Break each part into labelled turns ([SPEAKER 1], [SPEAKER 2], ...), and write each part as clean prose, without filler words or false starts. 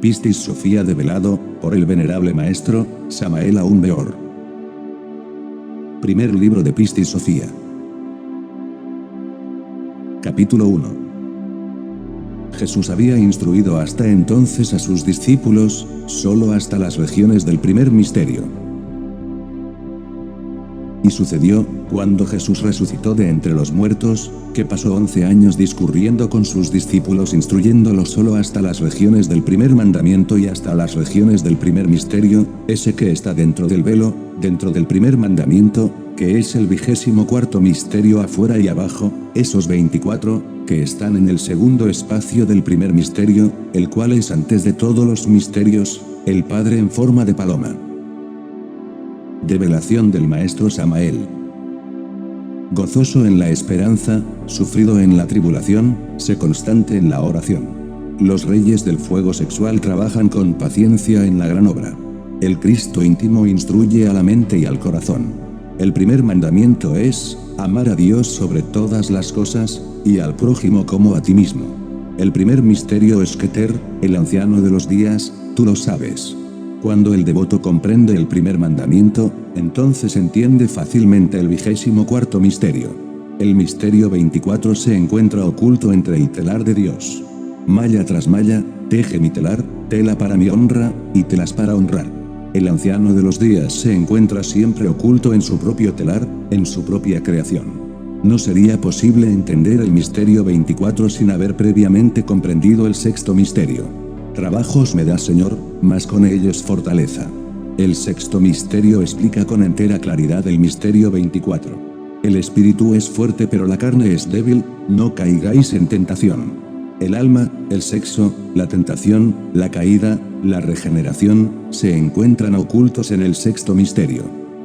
[SPEAKER 1] Pistis Sophia develado, por el venerable maestro, Samael Aun Weor. Primer libro de Pistis Sophia. Capítulo 1. Jesús había instruido hasta entonces a sus discípulos, solo hasta las regiones del primer misterio. Y sucedió, cuando Jesús resucitó de entre los muertos, que pasó 11 años discurriendo con sus discípulos instruyéndolos solo hasta las regiones del primer mandamiento y hasta las regiones del primer misterio, ese que está dentro del velo, dentro del primer mandamiento, que es el 24º misterio afuera y abajo, esos 24, que están en el segundo espacio del primer misterio, el cual es antes de todos los misterios, el Padre en forma de paloma. Develación del maestro Samael. Gozoso en la esperanza, sufrido en la tribulación, sé constante en la oración. Los reyes del fuego sexual trabajan con paciencia en la gran obra. El Cristo íntimo instruye a la mente y al corazón. El primer mandamiento es, amar a Dios sobre todas las cosas, y al prójimo como a ti mismo. El primer misterio es Keter, el anciano de los días, tú lo sabes. Cuando el devoto comprende el primer mandamiento, entonces entiende fácilmente el 24º misterio. El misterio 24 se encuentra oculto entre el telar de Dios. Malla tras malla, teje mi telar, tela para mi honra, y telas para honrar. El anciano de los días se encuentra siempre oculto en su propio telar, en su propia creación. No sería posible entender el misterio 24 sin haber previamente comprendido el sexto misterio. Trabajos me das, Señor, mas con ellos fortaleza. El sexto misterio explica con entera claridad el misterio 24. El espíritu es fuerte pero la carne es débil, no caigáis en tentación. El alma, el sexo, la tentación, la caída, la regeneración, se encuentran ocultos en el sexto misterio.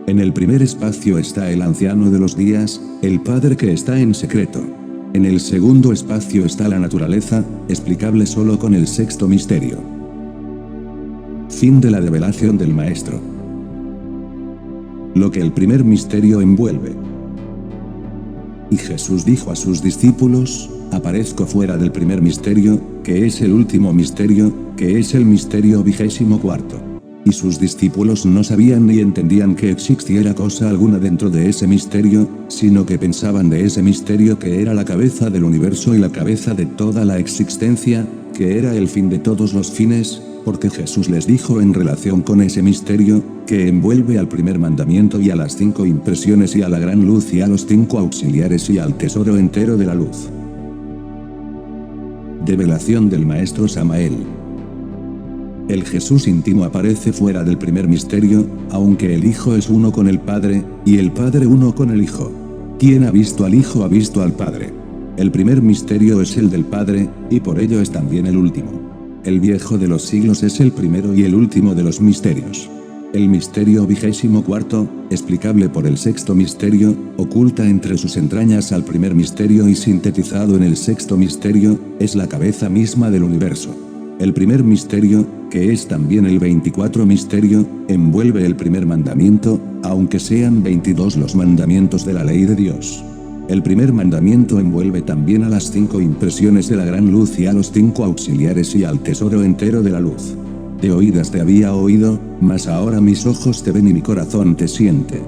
[SPEAKER 1] En el primer espacio está el anciano de los días, el Padre que está en secreto. En el segundo espacio está la naturaleza, explicable solo con el sexto misterio. Fin de la develación del Maestro. Lo que el primer misterio envuelve. Y Jesús dijo a sus discípulos, aparezco fuera del primer misterio, que es el último misterio, que es el misterio 24. Y sus discípulos no sabían ni entendían que existiera cosa alguna dentro de ese misterio, sino que pensaban de ese misterio que era la cabeza del universo y la cabeza de toda la existencia, que era el fin de todos los fines, porque Jesús les dijo en relación con ese misterio, que envuelve al primer mandamiento y a las 5 impresiones y a la gran luz y a los 5 auxiliares y al tesoro entero de la luz. Develación del maestro Samael. El Jesús íntimo aparece fuera del primer misterio, aunque el Hijo es uno con el Padre, y el Padre uno con el Hijo. Quien ha visto al Hijo ha visto al Padre. El primer misterio es el del Padre, y por ello es también el último. El viejo de los siglos es el primero y el último de los misterios. El misterio 24, explicable por el sexto misterio, oculta entre sus entrañas al primer misterio y sintetizado en el sexto misterio, es la cabeza misma del universo. El primer misterio, que es también el 24 misterio, envuelve el primer mandamiento, aunque sean 22 los mandamientos de la ley de Dios. El primer mandamiento envuelve también a las 5 impresiones de la gran luz y a los 5 auxiliares y al tesoro entero de la luz. De oídas te había oído, mas ahora mis ojos te ven y mi corazón te siente.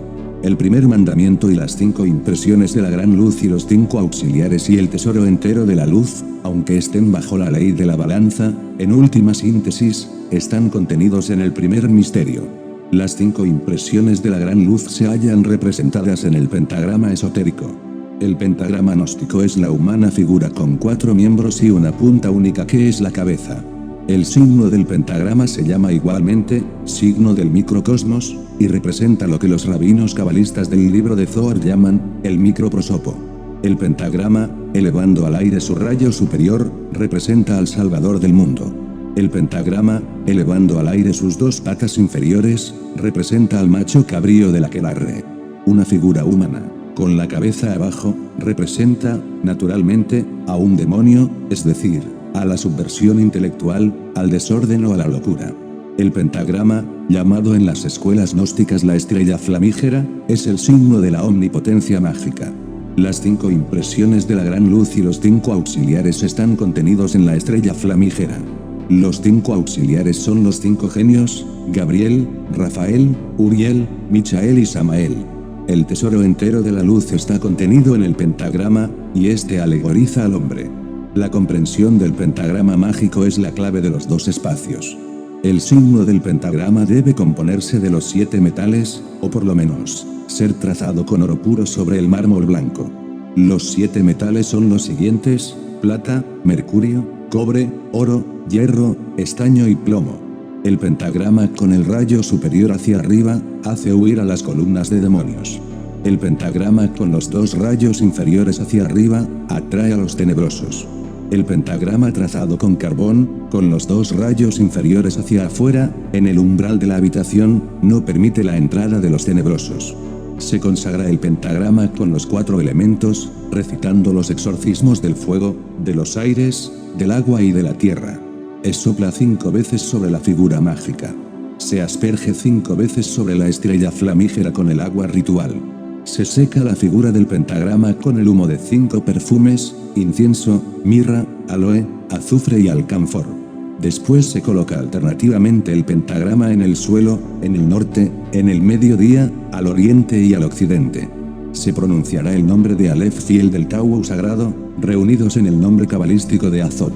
[SPEAKER 1] El primer mandamiento y las 5 impresiones de la gran luz y los 5 auxiliares y el tesoro entero de la luz, aunque estén bajo la ley de la balanza, en última síntesis, están contenidos en el primer misterio. Las 5 impresiones de la gran luz se hallan representadas en el pentagrama esotérico. El pentagrama gnóstico es la humana figura con 4 miembros y una punta única que es la cabeza. El signo del pentagrama se llama igualmente, signo del microcosmos, y representa lo que los rabinos cabalistas del libro de Zohar llaman, el microprosopo. El pentagrama, elevando al aire su rayo superior, representa al Salvador del mundo. El pentagrama, elevando al aire sus 2 patas inferiores, representa al macho cabrío del aquelarre. Una figura humana, con la cabeza abajo, representa, naturalmente, a un demonio, es decir, a la subversión intelectual, al desorden o a la locura. El pentagrama, llamado en las escuelas gnósticas la estrella flamígera, es el signo de la omnipotencia mágica. Las 5 impresiones de la gran luz y los 5 auxiliares están contenidos en la estrella flamígera. Los 5 auxiliares son los 5 genios: Gabriel, Rafael, Uriel, Michael y Samael. El tesoro entero de la luz está contenido en el pentagrama, y este alegoriza al hombre. La comprensión del pentagrama mágico es la clave de los 2 espacios. El signo del pentagrama debe componerse de los 7 metales, o por lo menos, ser trazado con oro puro sobre el mármol blanco. Los 7 metales son los siguientes: plata, mercurio, cobre, oro, hierro, estaño y plomo. El pentagrama con el rayo superior hacia arriba, hace huir a las columnas de demonios. El pentagrama con los 2 rayos inferiores hacia arriba, atrae a los tenebrosos. El pentagrama trazado con carbón, con los 2 rayos inferiores hacia afuera, en el umbral de la habitación, no permite la entrada de los tenebrosos. Se consagra el pentagrama con los 4 elementos, recitando los exorcismos del fuego, de los aires, del agua y de la tierra. Es sopla 5 veces sobre la figura mágica. Se asperge 5 veces sobre la estrella flamígera con el agua ritual. Se seca la figura del pentagrama con el humo de 5 perfumes: incienso, mirra, aloe, azufre y alcanfor. Después se coloca alternativamente el pentagrama en el suelo, en el norte, en el mediodía, al oriente y al occidente. Se pronunciará el nombre de Aleph y el del Tau sagrado, reunidos en el nombre cabalístico de Azot.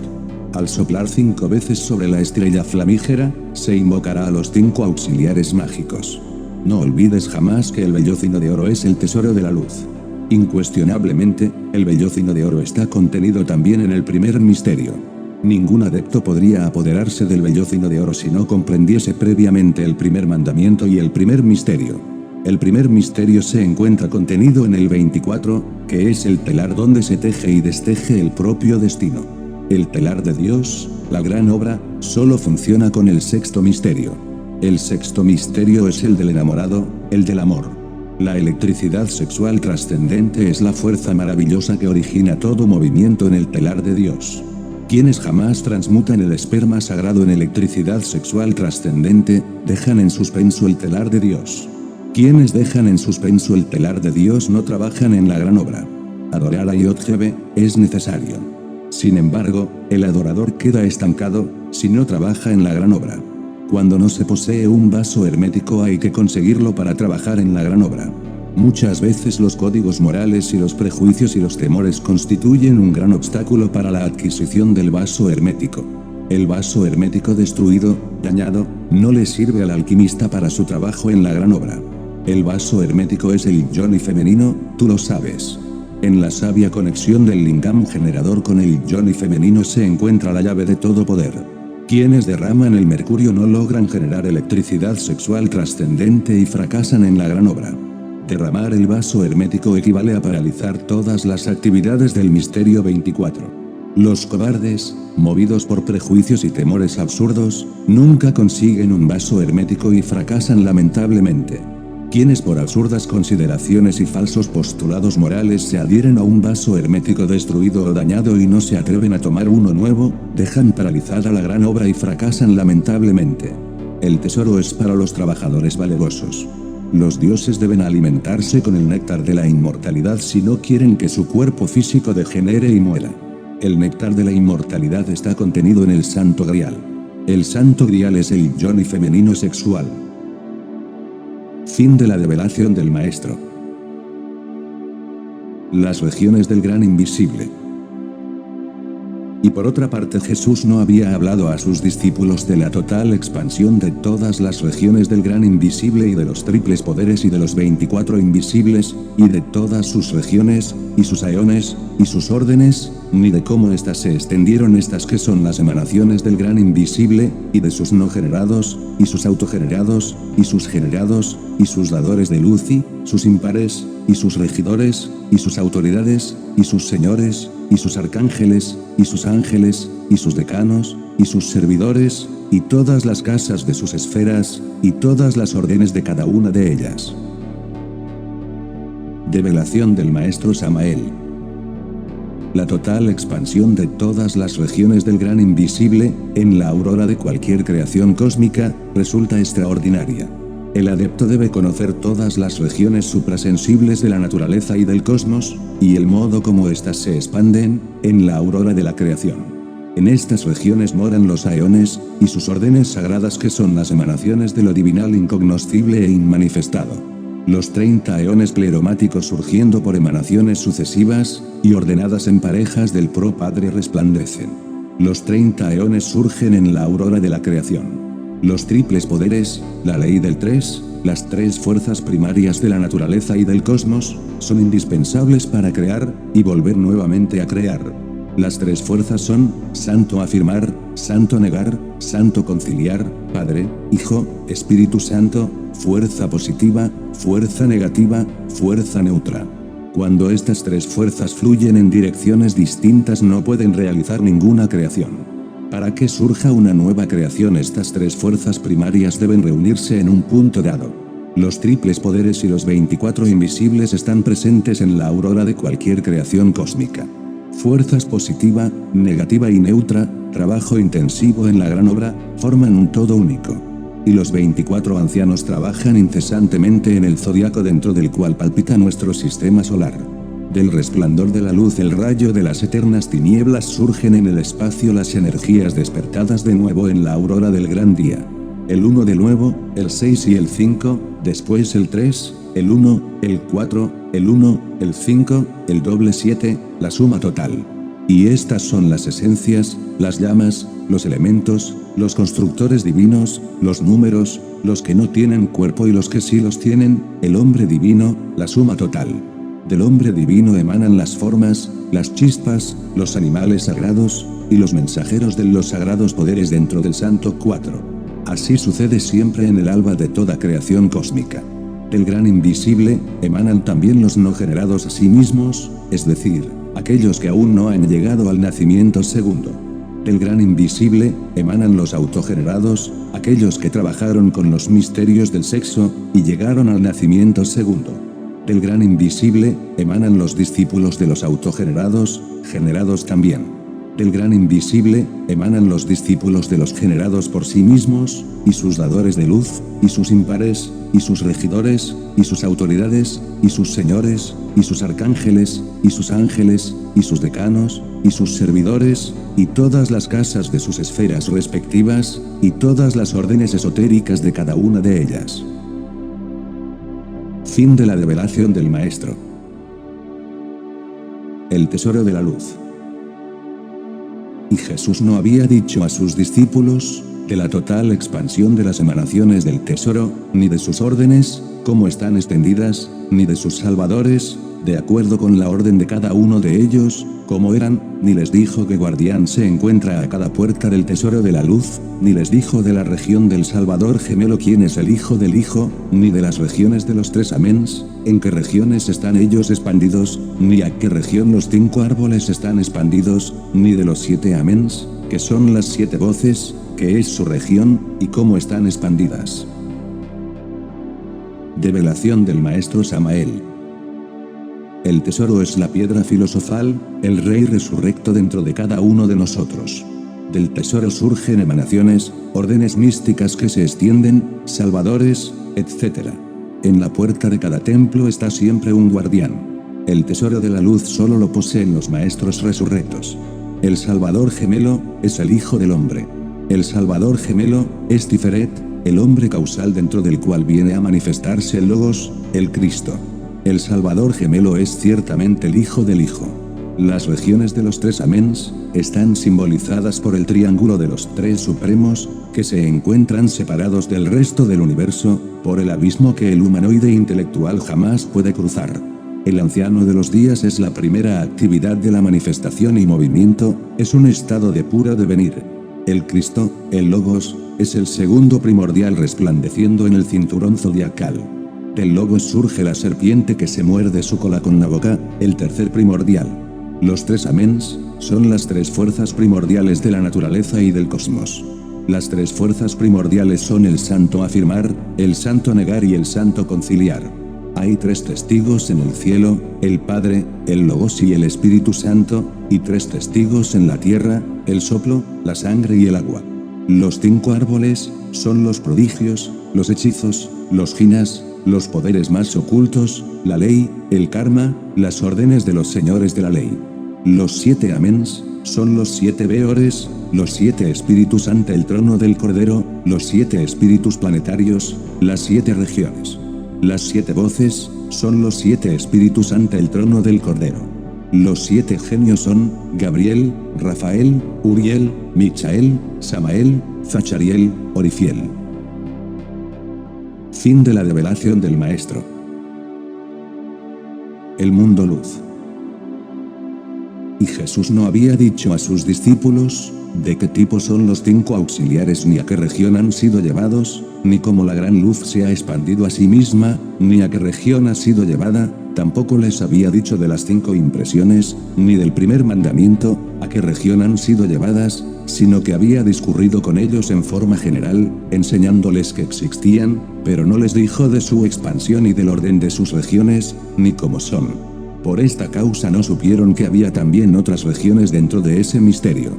[SPEAKER 1] Al soplar 5 veces sobre la estrella flamígera, se invocará a los 5 auxiliares mágicos. No olvides jamás que el vellocino de oro es el tesoro de la luz. Incuestionablemente, el vellocino de oro está contenido también en el primer misterio. Ningún adepto podría apoderarse del vellocino de oro si no comprendiese previamente el primer mandamiento y el primer misterio. El primer misterio se encuentra contenido en el 24, que es el telar donde se teje y desteje el propio destino. El telar de Dios, la gran obra, solo funciona con el sexto misterio. El sexto misterio es el del enamorado, el del amor. La electricidad sexual trascendente es la fuerza maravillosa que origina todo movimiento en el telar de Dios. Quienes jamás transmutan el esperma sagrado en electricidad sexual trascendente, dejan en suspenso el telar de Dios. Quienes dejan en suspenso el telar de Dios no trabajan en la gran obra. Adorar a Yod-Heve es necesario. Sin embargo, el adorador queda estancado si no trabaja en la gran obra. Cuando no se posee un vaso hermético hay que conseguirlo para trabajar en la gran obra. Muchas veces los códigos morales y los prejuicios y los temores constituyen un gran obstáculo para la adquisición del vaso hermético. El vaso hermético destruido, dañado, no le sirve al alquimista para su trabajo en la gran obra. El vaso hermético es el yoni femenino, tú lo sabes. En la sabia conexión del lingam generador con el yoni femenino se encuentra la llave de todo poder. Quienes derraman el mercurio no logran generar electricidad sexual trascendente y fracasan en la gran obra. Derramar el vaso hermético equivale a paralizar todas las actividades del misterio 24. Los cobardes, movidos por prejuicios y temores absurdos, nunca consiguen un vaso hermético y fracasan lamentablemente. Quienes por absurdas consideraciones y falsos postulados morales se adhieren a un vaso hermético destruido o dañado y no se atreven a tomar uno nuevo, dejan paralizada la gran obra y fracasan lamentablemente. El tesoro es para los trabajadores valerosos. Los dioses deben alimentarse con el néctar de la inmortalidad si no quieren que su cuerpo físico degenere y muera. El néctar de la inmortalidad está contenido en el Santo Grial. El Santo Grial es el yoni femenino sexual. Fin de la develación del Maestro. Las regiones del gran invisible. Y por otra parte Jesús no había hablado a sus discípulos de la total expansión de todas las regiones del gran invisible y de los triples poderes y de los 24 invisibles, y de todas sus regiones, y sus aeones, y sus órdenes, ni de cómo éstas se extendieron estas que son las emanaciones del gran invisible, y de sus no generados, y sus autogenerados, y sus generados, y sus dadores de luz y sus impares, y sus regidores, y sus autoridades, y sus señores, y sus arcángeles, y sus ángeles, y sus decanos, y sus servidores, y todas las casas de sus esferas, y todas las órdenes de cada una de ellas. Develación del Maestro Samael. La total expansión de todas las regiones del gran invisible, en la aurora de cualquier creación cósmica, resulta extraordinaria. El adepto debe conocer todas las regiones suprasensibles de la naturaleza y del cosmos, y el modo como éstas se expanden, en la aurora de la creación. En estas regiones moran los aeones, y sus órdenes sagradas que son las emanaciones de lo divinal incognoscible e inmanifestado. Los 30 eones pleromáticos surgiendo por emanaciones sucesivas, y ordenadas en parejas del Pro Padre resplandecen. Los 30 eones surgen en la aurora de la creación. Los triples poderes, la ley del 3, las 3 fuerzas primarias de la naturaleza y del cosmos, son indispensables para crear, y volver nuevamente a crear. Las 3 fuerzas son, santo afirmar, santo negar, santo conciliar, Padre, Hijo, Espíritu Santo, fuerza positiva, fuerza negativa, fuerza neutra. Cuando estas 3 fuerzas fluyen en direcciones distintas no pueden realizar ninguna creación. Para que surja una nueva creación estas 3 fuerzas primarias deben reunirse en un punto dado. Los triples poderes y los 24 invisibles están presentes en la aurora de cualquier creación cósmica. Fuerzas positiva, negativa y neutra, trabajo intensivo en la gran obra, forman un todo único. Y los 24 ancianos trabajan incesantemente en el zodiaco dentro del cual palpita nuestro sistema solar. Del resplandor de la luz el rayo de las eternas tinieblas surgen en el espacio las energías despertadas de nuevo en la aurora del gran día. El 1 de nuevo, el 6 y el 5, después el 3, el 1, el 4, el 1, el 5, el doble 7, la suma total. Y estas son las esencias, las llamas, los elementos, los constructores divinos, los números, los que no tienen cuerpo y los que sí los tienen, el hombre divino, la suma total. Del hombre divino emanan las formas, las chispas, los animales sagrados, y los mensajeros de los sagrados poderes dentro del Santo 4. Así sucede siempre en el alba de toda creación cósmica. Del gran invisible, emanan también los no generados a sí mismos, es decir, aquellos que aún no han llegado al nacimiento segundo. Del gran invisible, emanan los autogenerados, aquellos que trabajaron con los misterios del sexo, y llegaron al nacimiento segundo. Del gran invisible, emanan los discípulos de los autogenerados, generados también. Del gran invisible, emanan los discípulos de los generados por sí mismos, y sus dadores de luz, y sus impares, y sus regidores, y sus autoridades, y sus señores, y sus arcángeles, y sus ángeles, y sus decanos, y sus servidores, y todas las casas de sus esferas respectivas, y todas las órdenes esotéricas de cada una de ellas. Fin de la develación del Maestro. El tesoro de la luz. Y Jesús no había dicho a sus discípulos, de la total expansión de las emanaciones del tesoro, ni de sus órdenes, cómo están extendidas, ni de sus salvadores, de acuerdo con la orden de cada uno de ellos, cómo eran, ni les dijo que guardián se encuentra a cada puerta del tesoro de la luz, ni les dijo de la región del Salvador gemelo quién es el Hijo del Hijo, ni de las regiones de los 3 améns, en qué regiones están ellos expandidos, ni a qué región los 5 árboles están expandidos, ni de los 7 améns, que son las 7 voces, que es su región, y cómo están expandidas. Develación del Maestro Samael. El tesoro es la piedra filosofal, el rey resurrecto dentro de cada uno de nosotros. Del tesoro surgen emanaciones, órdenes místicas que se extienden, salvadores, etc. En la puerta de cada templo está siempre un guardián. El tesoro de la luz solo lo poseen los maestros resurrectos. El Salvador gemelo es el Hijo del Hombre. El Salvador gemelo es Tiferet, el hombre causal dentro del cual viene a manifestarse el Logos, el Cristo. El Salvador gemelo es ciertamente el Hijo del Hijo. Las regiones de los 3 améns están simbolizadas por el triángulo de los 3 supremos, que se encuentran separados del resto del universo, por el abismo que el humanoide intelectual jamás puede cruzar. El anciano de los días es la primera actividad de la manifestación y movimiento, es un estado de puro devenir. El Cristo, el Logos, es el segundo primordial resplandeciendo en el cinturón zodiacal. Del Logos surge la serpiente que se muerde su cola con la boca, el tercer primordial. Los 3 améns son las 3 fuerzas primordiales de la naturaleza y del cosmos. Las 3 fuerzas primordiales son el santo afirmar, el santo negar y el santo conciliar. Hay 3 testigos en el cielo, el Padre, el Logos y el Espíritu Santo, y 3 testigos en la tierra, el soplo, la sangre y el agua. Los 5 árboles son los prodigios, los hechizos, los jinas, los poderes más ocultos, la ley, el karma, las órdenes de los señores de la ley. Los 7 améns son los 7 Beores, los 7 espíritus ante el trono del Cordero, los 7 espíritus planetarios, las 7 regiones. Las 7 voces, son los 7 espíritus ante el trono del Cordero. Los 7 genios son, Gabriel, Rafael, Uriel, Michael, Samael, Zachariel, Orifiel. Fin de la revelación del Maestro. El mundo luz. Y Jesús no había dicho a sus discípulos, de qué tipo son los 5 auxiliares ni a qué región han sido llevados, ni cómo la gran luz se ha expandido a sí misma, ni a qué región ha sido llevada, tampoco les había dicho de las 5 impresiones, ni del primer mandamiento, a qué región han sido llevadas, sino que había discurrido con ellos en forma general, enseñándoles que existían, pero no les dijo de su expansión y del orden de sus regiones, ni cómo son. Por esta causa no supieron que había también otras regiones dentro de ese misterio.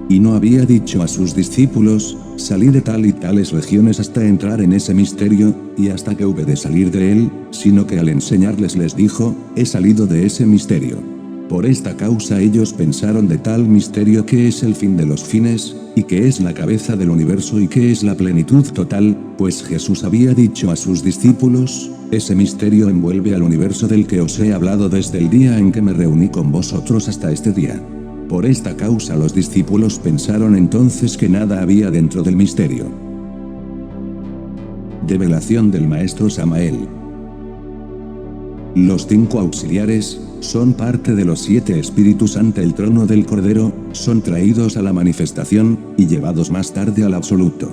[SPEAKER 1] Y no había dicho a sus discípulos, salid de tal y tales regiones hasta entrar en ese misterio, y hasta que hube de salir de él, sino que al enseñarles les dijo, he salido de ese misterio. Por esta causa ellos pensaron de tal misterio que es el fin de los fines, y que es la cabeza del universo y que es la plenitud total, pues Jesús había dicho a sus discípulos, ese misterio envuelve al universo del que os he hablado desde el día en que me reuní con vosotros hasta este día. Por esta causa los discípulos pensaron entonces que nada había dentro del misterio. Develación del Maestro Samael. Los 5 auxiliares, son parte de los 7 espíritus ante el trono del Cordero, son traídos a la manifestación, y llevados más tarde al absoluto.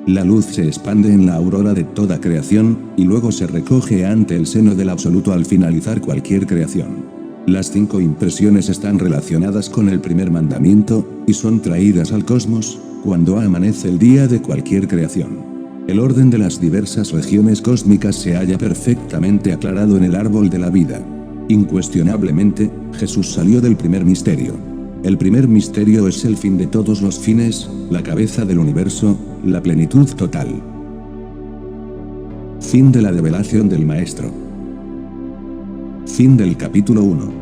[SPEAKER 1] La luz se expande en la aurora de toda creación, y luego se recoge ante el seno del absoluto al finalizar cualquier creación. Las 5 impresiones están relacionadas con el primer mandamiento, y son traídas al cosmos, cuando amanece el día de cualquier creación. El orden de las diversas regiones cósmicas se halla perfectamente aclarado en el árbol de la vida. Incuestionablemente, Jesús salió del primer misterio. El primer misterio es el fin de todos los fines, la cabeza del universo, la plenitud total. Fin de la revelación del Maestro. Fin del capítulo 1.